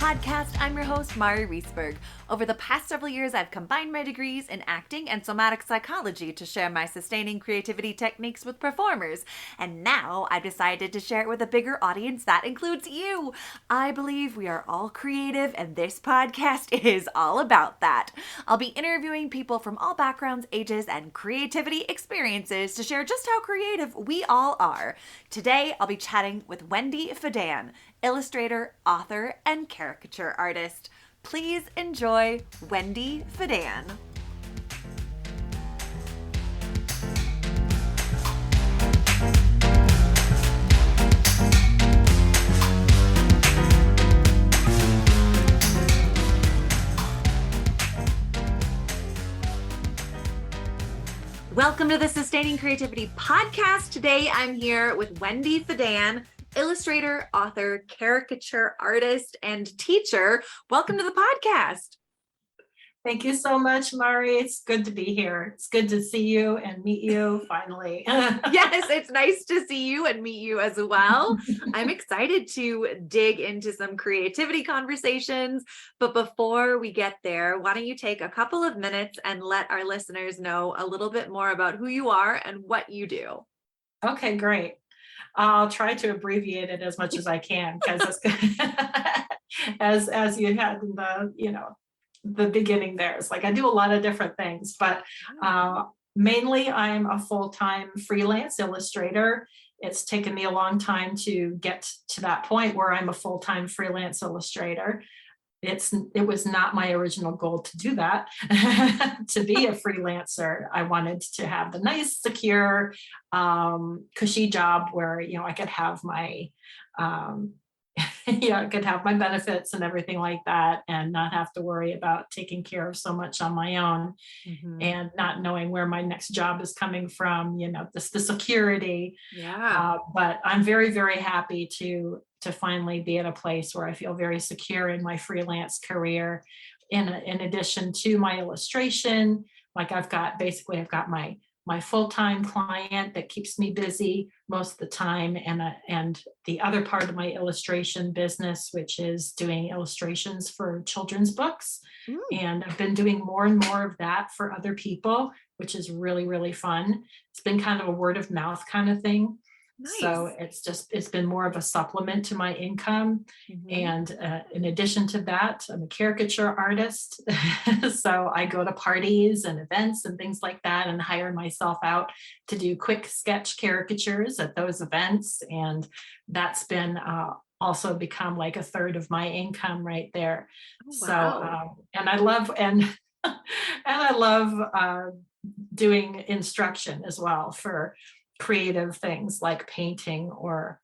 podcast. I'm your host, Mari Reesberg. Over the past several years, I've combined my degrees in acting and somatic psychology to share my sustaining creativity techniques with performers. And now I've decided to share it with a bigger audience that includes you. I believe we are all creative, and this podcast is all about that. I'll be interviewing people from all backgrounds, ages, and creativity experiences to share just how creative we all are. Today, I'll be chatting with Wendy Fedan, illustrator, author, and caricature artist. Please enjoy Wendy Fedan. Welcome to the Sustaining Creativity Podcast. Today, I'm here with Wendy Fedan, illustrator, author, caricature artist, and teacher. Welcome to the podcast. Thank you so much, Mari. It's good to be here. It's good to see you and meet you finally. Yes, it's nice to see you and meet you as well. I'm excited to dig into some creativity conversations. But before we get there, why don't you take a couple of minutes and let our listeners know a little bit more about who you are and what you do? Okay, great. I'll try to abbreviate it as much as I can because it's good. as you had in the beginning there. It's like I do a lot of different things, but mainly I'm a full-time freelance illustrator. It's taken me a long time to get to that point where I'm a full-time freelance illustrator. It was not my original goal to do that, to be a freelancer. I wanted to have the nice, secure, cushy job where, I could have my, I could have my benefits and everything like that and not have to worry about taking care of so much on my own and not knowing where my next job is coming from, the security. Yeah. But I'm very, very happy to finally be at a place where I feel very secure in my freelance career. In addition to my illustration, like I've got my full-time client that keeps me busy most of the time, and the other part of my illustration business, which is doing illustrations for children's books. And I've been doing more and more of that for other people, which is really, really fun. It's been kind of a word of mouth kind of thing. Nice. So it's been more of a supplement to my income. And in addition to that, I'm a caricature artist. So I go to parties and events and things like that and hire myself out to do quick sketch caricatures at those events. And that's been also become like a third of my income right there. Oh, wow. So and I love doing instruction as well for creative things like painting or,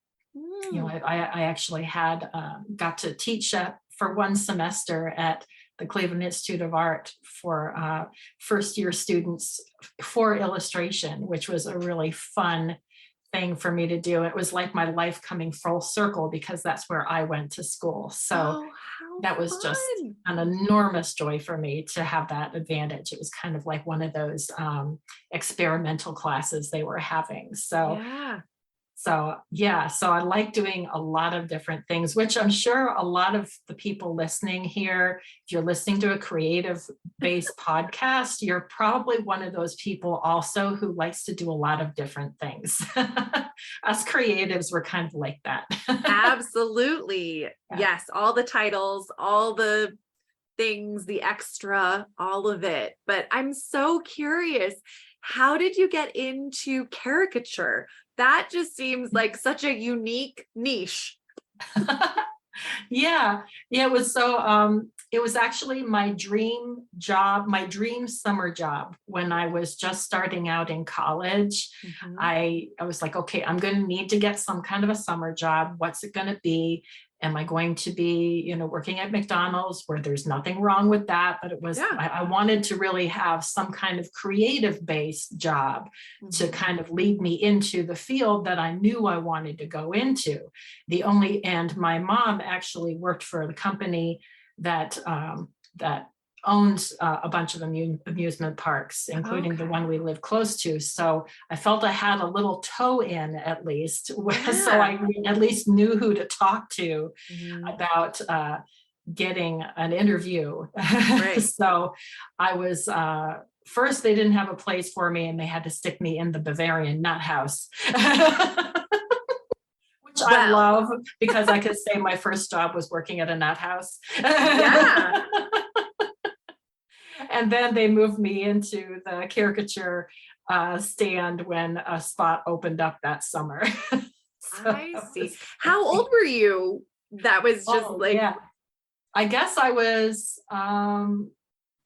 I actually got to teach for one semester at the Cleveland Institute of Art for first year students for illustration, which was a really fun thing for me to do. It was like my life coming full circle because that's where I went to school. So that was just an enormous joy for me to have that advantage. It was kind of like one of those experimental classes they were having. So I like doing a lot of different things, which I'm sure a lot of the people listening here, if you're listening to a creative-based podcast, you're probably one of those people also who likes to do a lot of different things. Us creatives, we're kind of like that. Absolutely. Yeah. Yes. All the titles, all the things, the extra, all of it. But I'm so curious, how did you get into caricature? That just seems like such a unique niche. Yeah, it was so, it was actually my dream job, my dream summer job when I was just starting out in college. I was like, okay, I'm going to need to get some kind of a summer job. What's it going to be? Am I going to be, working at McDonald's, where there's nothing wrong with that, but it was, I wanted to really have some kind of creative based job to kind of lead me into the field that I knew I wanted to go into. And my mom actually worked for the company that owns a bunch of amusement parks, including the one we live close to. So I felt I had a little toe in at least, so I at least knew who to talk to about getting an interview. Right. So I was, first they didn't have a place for me and they had to stick me in the Bavarian nut house. Which I Well, love because I could say my first job was working at a nut house. yeah, And then they moved me into the caricature stand when a spot opened up that summer. So I that see. was How old great. were you? That was just Oh like, yeah. I guess I was,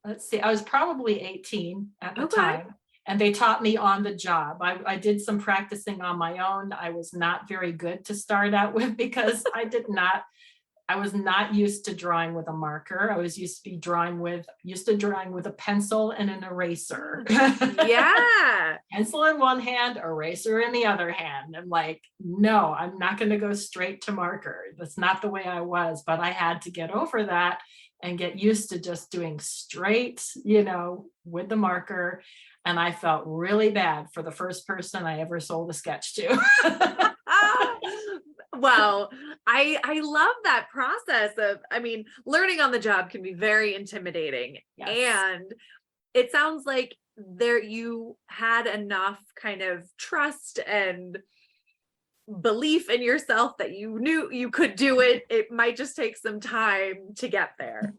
let's see, I was probably 18 at the okay. time. And they taught me on the job. I did some practicing on my own. I was not very good to start out with because I was not used to drawing with a marker. I was used to drawing with a pencil and an eraser. Yeah. Pencil in one hand, eraser in the other hand. I'm like, no, I'm not going to go straight to marker. That's not the way I was, but I had to get over that and get used to just doing straight, with the marker. And I felt really bad for the first person I ever sold a sketch to. Well, I love that process of, I mean, learning on the job can be very intimidating. Yes. And it sounds like there you had enough kind of trust and belief in yourself that you knew you could do it. It might just take some time to get there.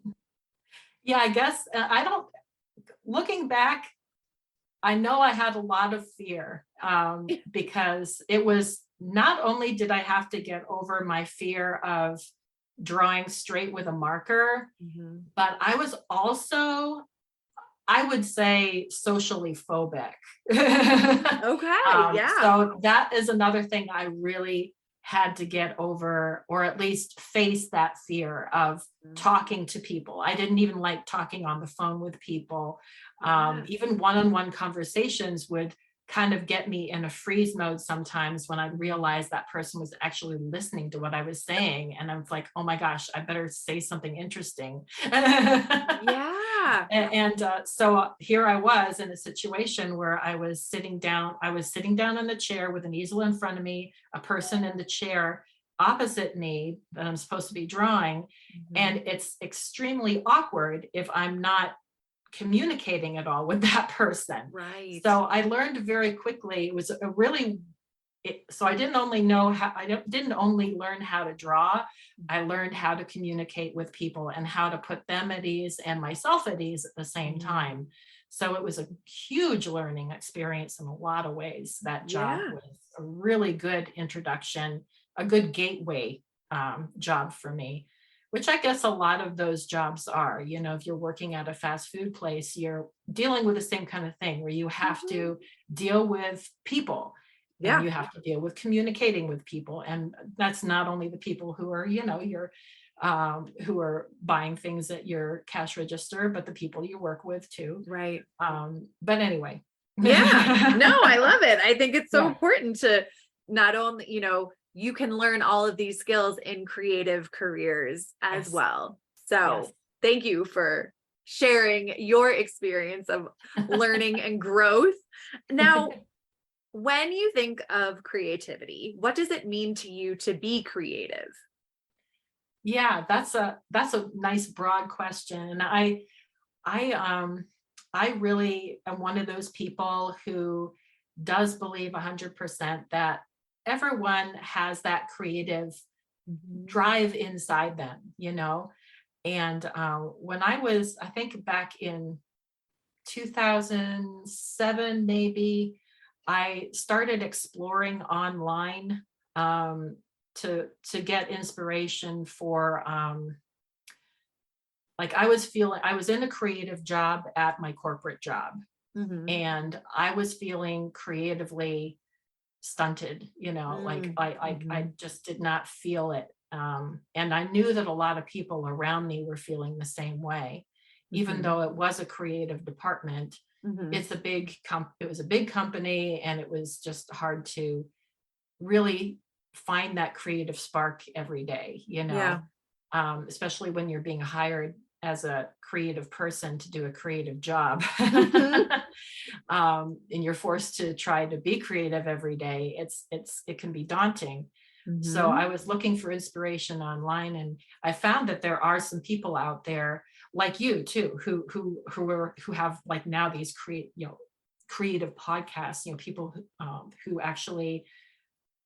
Yeah, I guess I don't, looking back, I know I had a lot of fear because it was not only did I have to get over my fear of drawing straight with a marker, Mhm. but I was also, I would say, socially phobic. Okay, yeah. So that is another thing I really had to get over, or at least face that fear of talking to people. I didn't even like talking on the phone with people. Yeah. Even one-on-one conversations would kind of get me in a freeze mode sometimes when I realized that person was actually listening to what I was saying. And I was like, oh my gosh, I better say something interesting. Yeah. So here I was in a situation where I was sitting down in the chair with an easel in front of me, a person in the chair opposite me that I'm supposed to be drawing. Mhm. And it's extremely awkward if I'm not communicating at all with that person. Right. So I learned very quickly, it was a really so I didn't only know how didn't only learn how to draw, I learned how to communicate with people and how to put them at ease and myself at ease at the same Mm. time. So it was a huge learning experience in a lot of ways. That job Yeah. was a really good introduction, a good gateway job for me, which I guess a lot of those jobs are. If you're working at a fast food place, you're dealing with the same kind of thing where you have Mhm. to deal with people and Yeah. you have to deal with communicating with people. And that's not only the people who are, your who are buying things at your cash register, but the people you work with too. Right. But anyway. Yeah. No, I love it. I think it's so Yeah. important to not only, you can learn all of these skills in creative careers as Yes. well. Yes. So thank you for sharing your experience of learning and growth. Now, when you think of creativity, what does it mean to you to be creative? Yeah, that's a nice broad question. And I really am one of those people who does believe 100% that everyone has that creative Mhm. drive inside them, And when I think back in 2007, maybe, I started exploring online to get inspiration for like I was in a creative job at my corporate job, Mhm. and I was feeling creatively stunted, like Mm. I Mhm. just did not feel it. And I knew that a lot of people around me were feeling the same way, even Mhm. though it was a creative department. Mhm. It was a big company, and it was just hard to really find that creative spark every day, Yeah. especially when you're being hired as a creative person to do a creative job. Mhm. And you're forced to try to be creative every day. It can be daunting. So I was looking for inspiration online, and I found that there are some people out there like you too, who have like now these creative podcasts, people who actually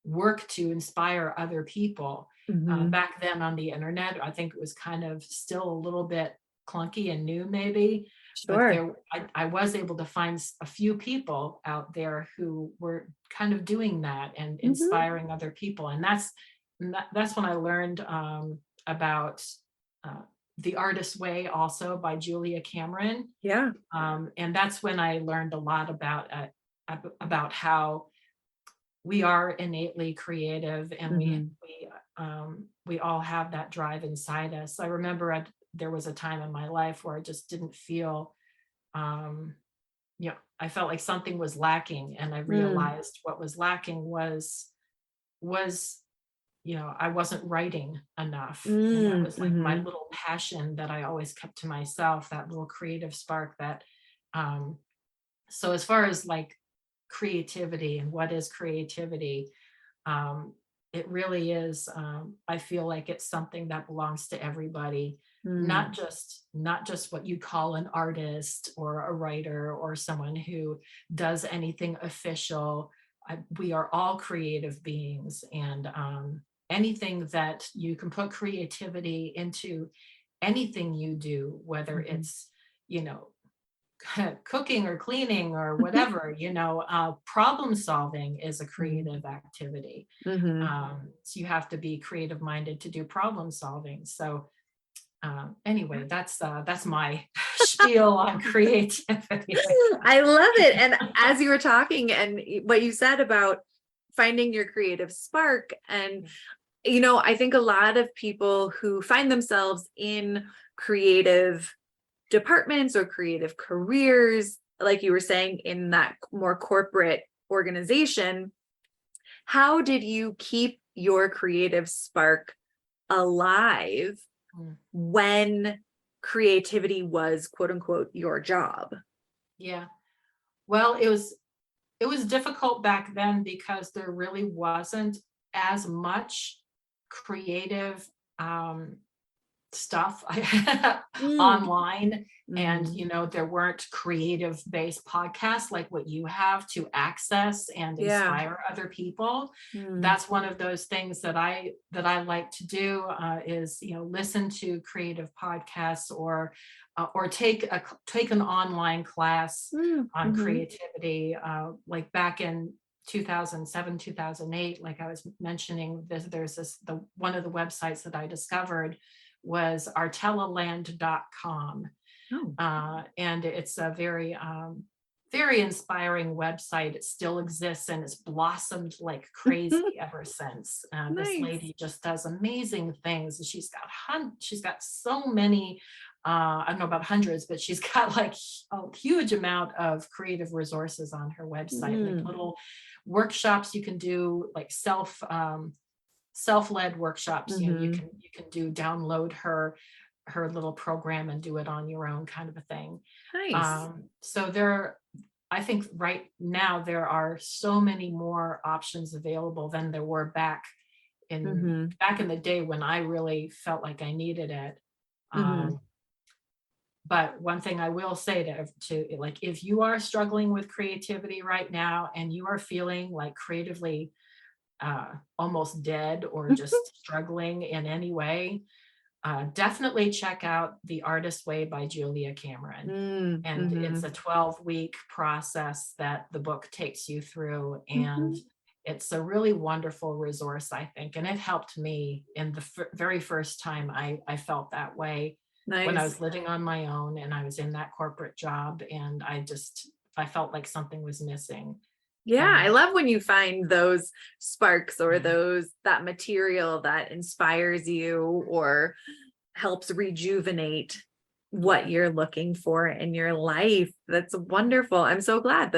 work to inspire other people. Back then on the internet, I think it was kind of still a little bit clunky and new maybe, but Sure. I was able to find a few people out there who were kind of doing that and inspiring other people. And that's when I learned about uh, The Artist's Way, also by Julia Cameron. Yeah. And that's when I learned a lot about how we are innately creative, and we all have that drive inside us. I remember there was a time in my life where I just didn't feel, I felt like something was lacking, and I realized what was lacking was I wasn't writing enough, and that was like my little passion that I always kept to myself, that little creative spark that. So as far as like creativity and what is creativity, it really is, I feel like it's something that belongs to everybody, not just what you call an artist or a writer or someone who does anything official. We are all creative beings, and anything that you can put creativity into, anything you do, whether it's you know cooking or cleaning or whatever, problem solving is a creative activity. So you have to be creative minded to do problem solving. So anyway, that's my spiel on creativity. I love it. And as you were talking and what you said about finding your creative spark, and I think a lot of people who find themselves in creative departments or creative careers, like you were saying, in that more corporate organization, how did you keep your creative spark alive when creativity was, quote unquote, your job? Yeah. Well, it was difficult back then because there really wasn't as much creative stuff online, and there weren't creative based podcasts like what you have to access and inspire other people. That's one of those things that I like to do, is listen to creative podcasts, or take an online class on creativity, like back in 2007, 2008, like I was mentioning. There's one of the websites that I discovered was artellaland.com. And it's a very very inspiring website. It still exists, and it's blossomed like crazy ever since. This lady just does amazing things, and she's got so many, I don't know about hundreds, but she's got like a huge amount of creative resources on her website, like little workshops you can do, like self-led workshops. You can download her little program and do it on your own, kind of a thing. So I think right now there are so many more options available than there were back in the day when I really felt like I needed it. But one thing I will say to like, if you are struggling with creativity right now and you are feeling like creatively almost dead or just struggling in any way, definitely check out The Artist's Way by Julia Cameron. And it's a 12-week process that the book takes you through. And it's a really wonderful resource, I think. And it helped me in the very first time I felt that way. When I was living on my own and I was in that corporate job, and I felt like something was missing. Yeah, I love when you find those sparks or that material that inspires you or helps rejuvenate what you're looking for in your life. That's wonderful. I'm so glad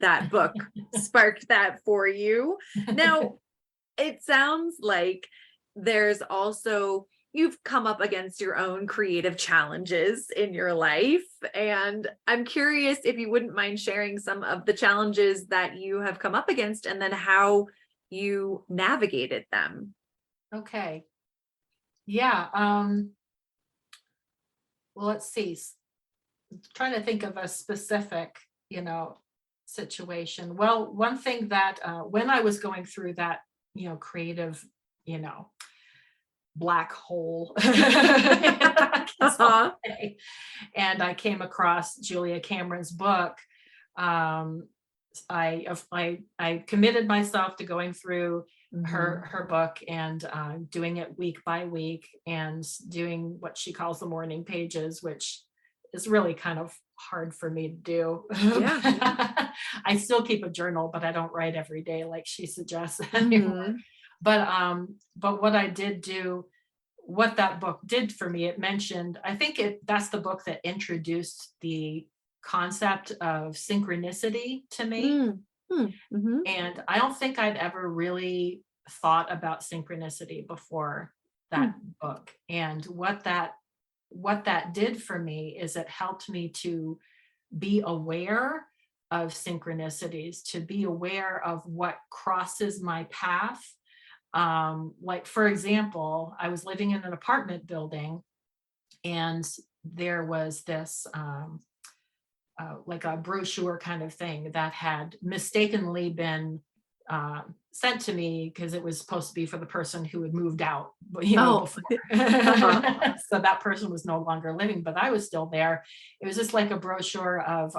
that book sparked that for you. Now, it sounds like you've come up against your own creative challenges in your life. And I'm curious if you wouldn't mind sharing some of the challenges that you have come up against, and then how you navigated them. Okay. Yeah. Well, let's see. Trying to think of a specific, situation. Well, one thing that when I was going through that, creative, you know, black hole, I guess Uh-huh. I'll say, and I came across Julia Cameron's book. Um, I committed myself to going through her book and doing it week by week and doing what she calls the morning pages, which is really kind of hard for me to do. Yeah. I still keep a journal, but I don't write every day like she suggests anymore. Mhm. But what I did do, what that book did for me, it mentioned, I think that's the book that introduced the concept of synchronicity to me. Mm. Mm. Mhm. And I don't think I'd ever really thought about synchronicity before that book. And what that did for me is it helped me to be aware of synchronicities, to be aware of what crosses my path. Like, for example, I was living in an apartment building and there was this like a brochure kind of thing that had mistakenly been sent to me because it was supposed to be for the person who had moved out, Oh. before. Uh-huh. So that person was no longer living, but I was still there. It was just like a brochure of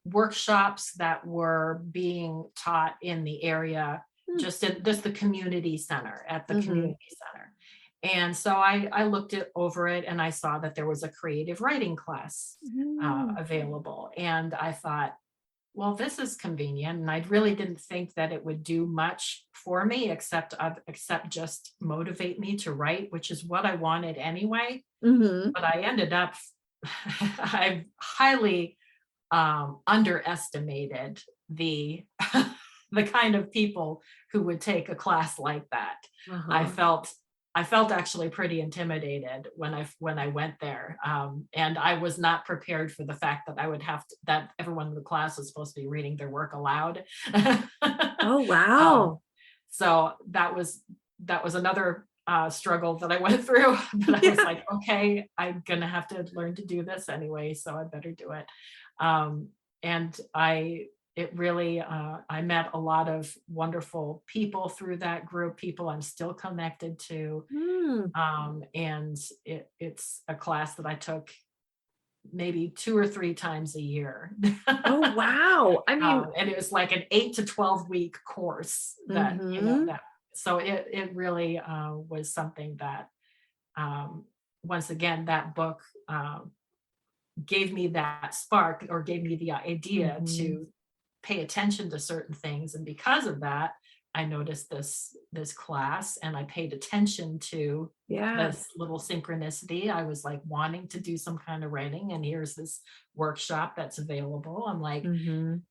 workshops that were being taught in the area, just the community center, at the Mhm. community center. And so I looked over it and I saw that there was a creative writing class Mm. available. And I thought, well, this is convenient. And I really didn't think that it would do much for me except just motivate me to write, which is what I wanted anyway. Mhm. But I ended up, I highly underestimated the the kind of people who would take a class like that. I Uh-huh. felt I felt actually pretty intimidated when I went there, and I was not prepared for the fact that I would have to, that everyone in the class was supposed to be reading their work aloud. Oh, um, wow. so that was another struggle that I went through. But I was Yeah. like, okay, I'm gonna have to learn to do this anyway, so I better do it. Um, and it really, I met a lot of wonderful people through that group, people I'm still connected to. Mm. And it's a class that I took maybe 2 or 3 times a year. Oh, wow. I mean, And it was like an 8 to 12 week course mhm. so it really was something that, um, once again, that book gave me that spark, or gave me the idea Mhm. to pay attention to certain things. And because of that, I noticed this class and I paid attention to Yeah. this little synchronicity. I was like wanting to do some kind of writing, and here's this workshop that's available. I'm like, Mhm.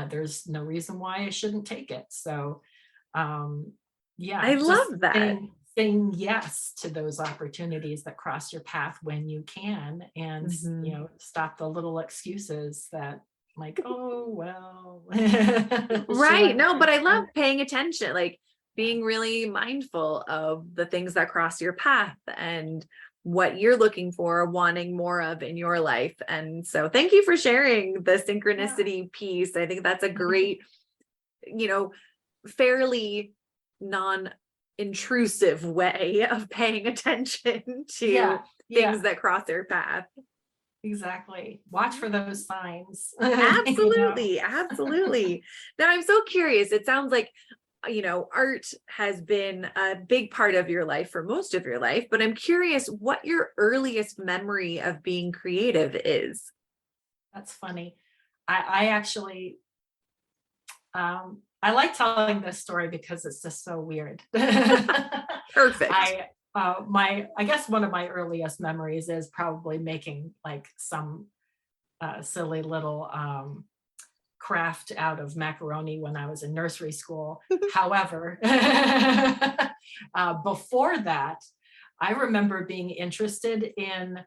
there's no reason why I shouldn't take it. So um yeah, I just love that. saying yes to those opportunities that cross your path when you can, and Mhm. stop the little excuses that, like, oh well. Should I Right. No, but I love write? paying attention, like being really mindful of the things that cross your path and what you're looking for, wanting more of in your life. And so thank you for sharing the Yeah. synchronicity piece. I think that's a great, you know, fairly non-intrusive way of paying attention Yeah, to things yeah, that cross your path. exactly. Watch for those signs. Absolutely, absolutely. Now I'm so curious. It sounds like art has been a big part of your life for most of your life, but I'm curious what your earliest memory of being creative is. That's funny. I actually, I like telling this story because it's just so weird. Perfect. I guess one of my earliest memories is probably making like some silly little craft out of macaroni when I was in nursery school. However, before that, I remember being interested in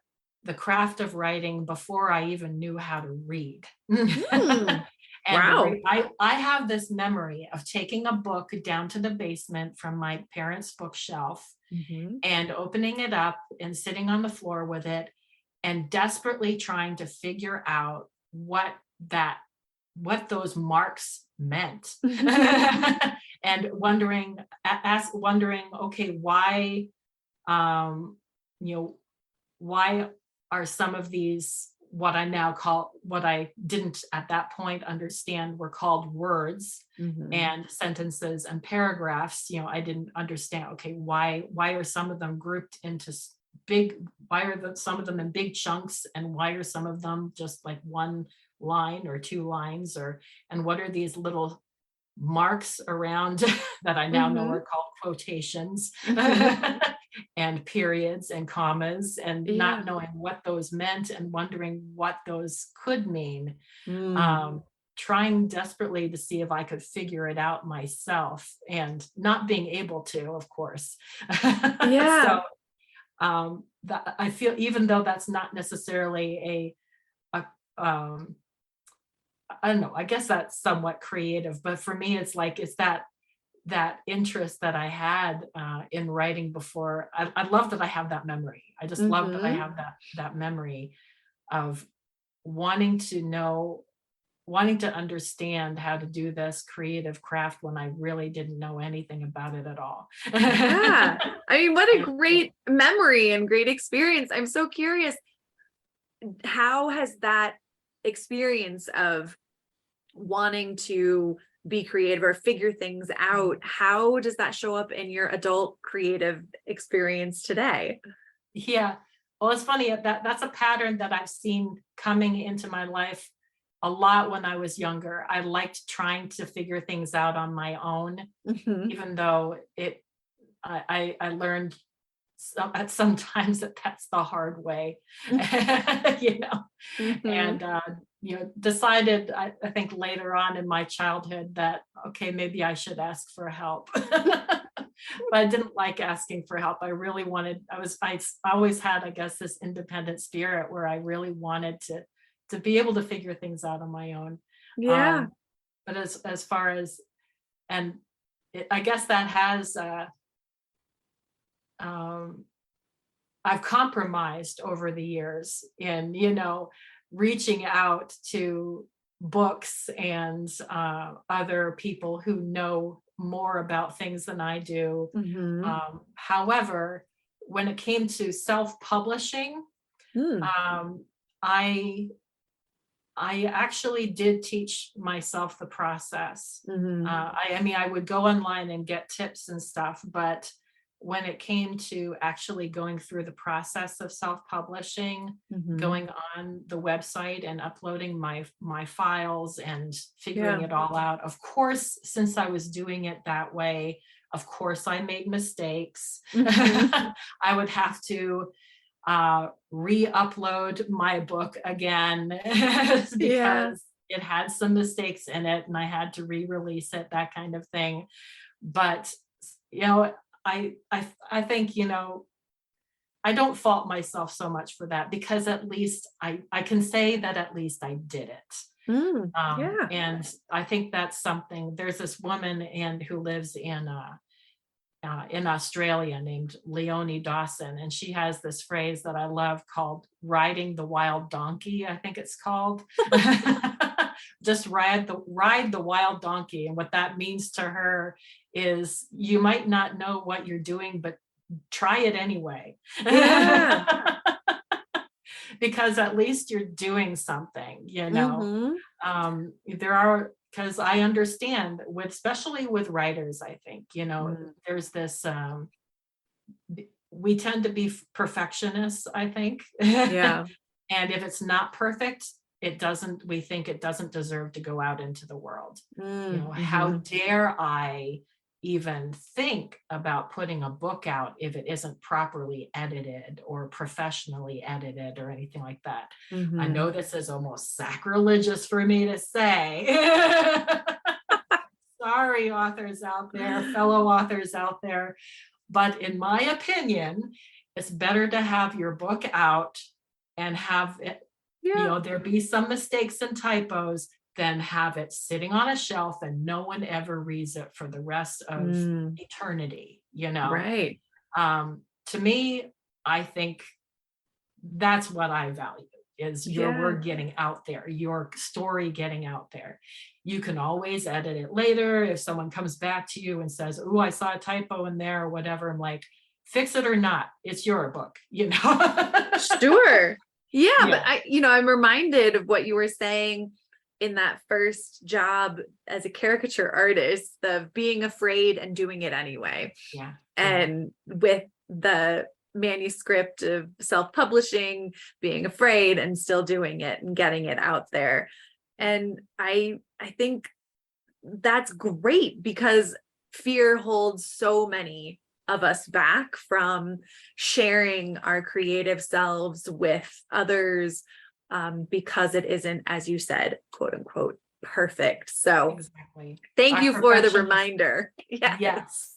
the craft of writing before I even knew how to read. Hmm. And Wow. I have this memory of taking a book down to the basement from my parents' bookshelf Mhm. and opening it up and sitting on the floor with it and desperately trying to figure out what those marks meant. And wondering, okay, why, um, you know, why are some of these what I now call, what I didn't at that point understand were called words Mhm. and sentences and paragraphs. I didn't understand, okay, why are some of them grouped into why are some of them in big chunks, and why are some of them just like one line or two lines, and what are these little marks around that I now know Mhm. are called quotations Mhm. and periods and commas, and Yeah. not knowing what those meant and wondering what those could mean. Mm. Trying desperately to see if I could figure it out myself, and not being able to, of course. Yeah. So that I feel, even though that's not necessarily a I don't know, I guess that's somewhat creative, but for me, it's that interest that I had in writing before. I love that I have that memory. I just love that I Mhm. have that memory of wanting to know, wanting to understand how to do this creative craft when I really didn't know anything about it at all. Yeah. I mean, what a And great memory and great experience. I'm so curious, how has that experience of wanting to be creative or figure things out, how does that show up in your adult creative experience today? yeah, well, it's funny that's a pattern that I've seen coming into my life a lot when I was younger. I liked trying to figure things out on my own, Mhm. even though I learned at sometimes that's the hard way, you know, Mhm. and decided, I think later on in my childhood, that okay, maybe I should ask for help. But I didn't like asking for help. I really wanted, I always had, I guess, this independent spirit where I really wanted to be able to figure things out on my own. Yeah. um but as far as, and I guess that has um I've compromised over the years in, reaching out to books and other people who know more about things than I do. Mhm. However, when it came to self-publishing, Mm. um, I I actually did teach myself the process. Mhm. I mean, I would go online and get tips and stuff, but when it came to actually going through the process of self-publishing, Mhm. going on the website and uploading my files and figuring Yeah. it all out, of course, since I was doing it that way, of course, I made mistakes. Mhm. I would have to re-upload my book again Yeah. because it had some mistakes in it and I had to re-release it, that kind of thing. But you know, I think, I don't fault myself so much for that, because at least I can say that at least I did it. Mm. Yeah. And I think that's something. There's this woman who lives in Australia named Leonie Dawson, and she has this phrase that I love called "riding the wild donkey." I think it's called. Just ride the wild donkey, and what that means to her is you might not know what you're doing, but try it anyway. Yeah. Because at least you're doing something, Mhm. there are, because I understand, especially with writers, I think, Mm. there's this, we tend to be perfectionists, I think. Yeah. And if it's not perfect, we think it doesn't deserve to go out into the world. Mm. How Mhm. dare I even think about putting a book out if it isn't properly edited or professionally edited or anything like that? I Mhm. know this is almost sacrilegious for me to say. Sorry, authors out there, fellow authors out there. But in my opinion, it's better to have your book out and have it, Yeah. there be some mistakes and typos, than have it sitting on a shelf and no one ever reads it for the rest of eternity, Right. To me, I think that's what I value, is your word getting out there, your story getting out there. You can always edit it later. If someone comes back to you and says, "Oh, I saw a typo in there," or whatever, I'm like, fix it or not, it's your book, Sure. Yeah, Yeah. but I'm reminded of what you were saying in that first job as a caricature artist, of being afraid and doing it anyway. Yeah. And with the manuscript of self-publishing, being afraid and still doing it and getting it out there. And I think that's great, because fear holds so many of us back from sharing our creative selves with others, because it isn't, as you said, quote unquote, perfect. So Exactly. thank Our you for the perfection is- reminder.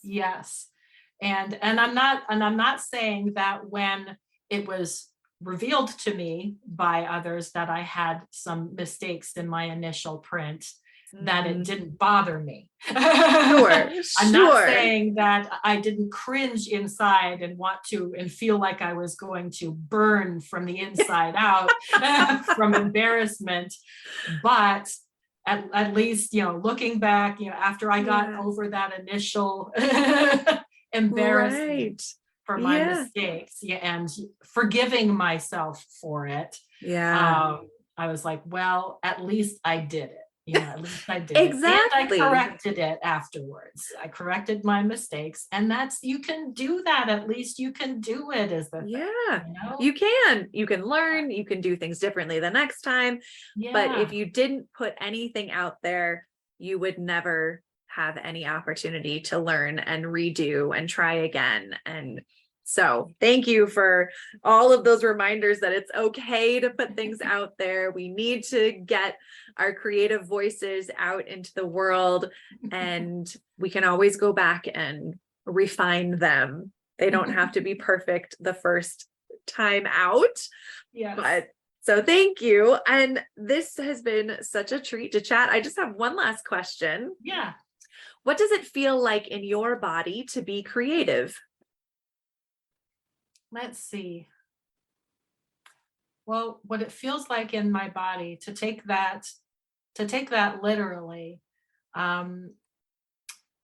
Yes. And I'm not saying that when it was revealed to me by others that I had some mistakes in my initial print, that it didn't bother me. Sure. I'm not saying that I didn't cringe inside and want to and feel like I was going to burn from the inside out from embarrassment, but at least, looking back, after I got over that initial embarrassment for my mistakes, and forgiving myself for it. I was like, well, at least I did it. At least I did Exactly. it. And I corrected it afterwards. I corrected my mistakes. And you can do that. At least you can do it, is the thing, you can learn, you can do things differently the next time. But if you didn't put anything out there, you would never have any opportunity to learn and redo and try again. And so thank you for all of those reminders that it's okay to put things out there. We need to get our creative voices out into the world, and we can always go back and refine them. They don't have to be perfect the first time out. But so thank you. And this has been such a treat to chat. I just have one last question. Yeah. What does it feel like in your body to be creative? Let's see. Well, what it feels like in my body, to take that literally,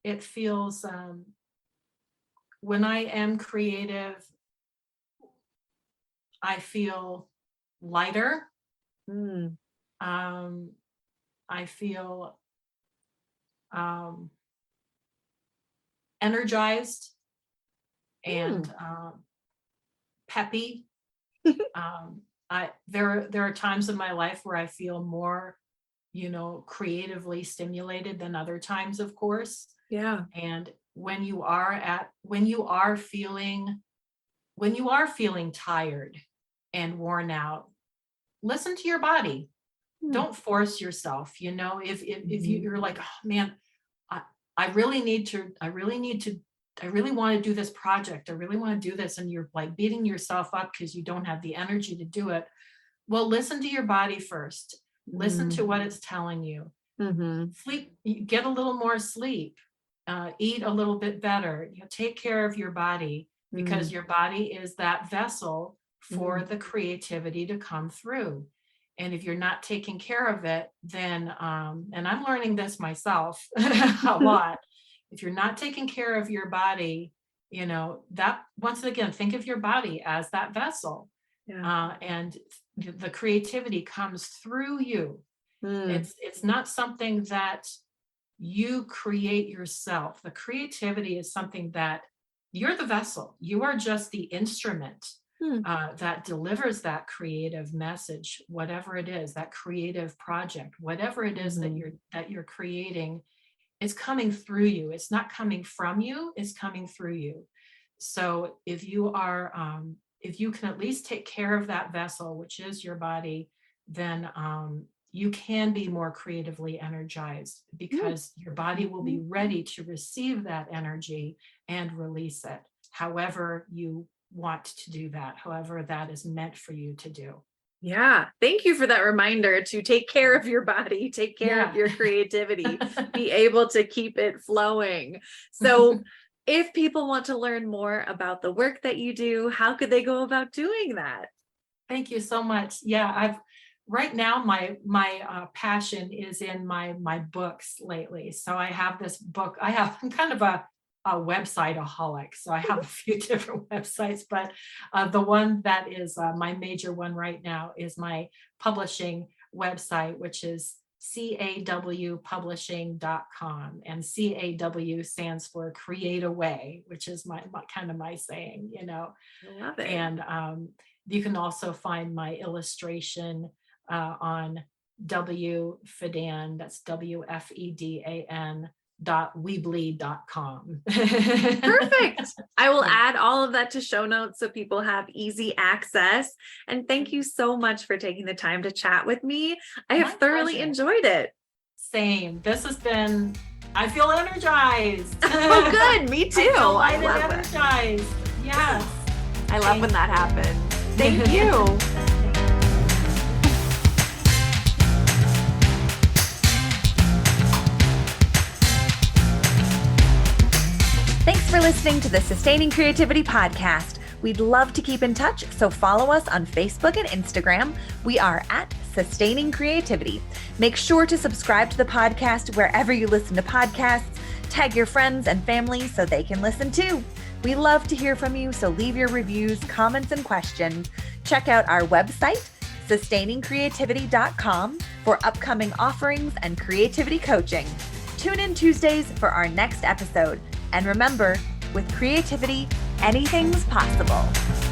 it feels, when I am creative, I feel lighter. I feel energized and peppy. There are times in my life where I feel more, creatively stimulated than other times, of course. Yeah. And when you are feeling tired and worn out, listen to your body. Don't force yourself. If you're like, oh man, I really want to do this project. I really want to do this. And you're like beating yourself up because you don't have the energy to do it. Well, listen to your body first. Listen to what it's telling you. Sleep, get a little more sleep, eat a little bit better, take care of your body, because your body is that vessel for the creativity to come through. And if you're not taking care of it, then, and I'm learning this myself a lot, if you're not taking care of your body, that, once again, think of your body as that vessel. And the creativity comes through you. It's not something that you create yourself. The creativity is something that you're the vessel. You are just the instrument that delivers that creative message, whatever it is, that creative project, whatever it is that you're creating, is coming through you. It's not coming from you, it's coming through you. So if you can at least take care of that vessel, which is your body, then you can be more creatively energized, because your body will be ready to receive that energy and release it however you want to do that, however that is meant for you to do. Yeah. Thank you for that reminder to take care of your body, take care of Yeah. your creativity, be able to keep it flowing. So if people want to learn more about the work that you do, how could they go about doing that? Thank you so much. Yeah, right now my passion is in my books lately. So I have this book. I'm kind of a website-aholic, so I have a few different websites, but the one that is my major one right now is my publishing website, which is cawpublishing.com, and CAW stands for Create Away, which is my kind of my saying, I love it. and you can also find my illustration on W Fedan, that's WFEDAN .weebly.com. Perfect. I will Yeah. add all of that to show notes so people have easy access. And thank you so much for taking the time to chat with me. I have My thoroughly pleasure. enjoyed it. Same. This has been, I feel energized. Oh, good. Me too. I feel I light and love it. energized. Yes. I love when that happens. Thank you. Thanks for listening to the Sustaining Creativity Podcast. We'd love to keep in touch, so follow us on Facebook and Instagram. We are at Sustaining Creativity. Make sure to subscribe to the podcast wherever you listen to podcasts. Tag your friends and family so they can listen too. We love to hear from you, so leave your reviews, comments, and questions. Check out our website, sustainingcreativity.com, for upcoming offerings and creativity coaching. Tune in Tuesdays for our next episode. And remember, with creativity, anything's possible.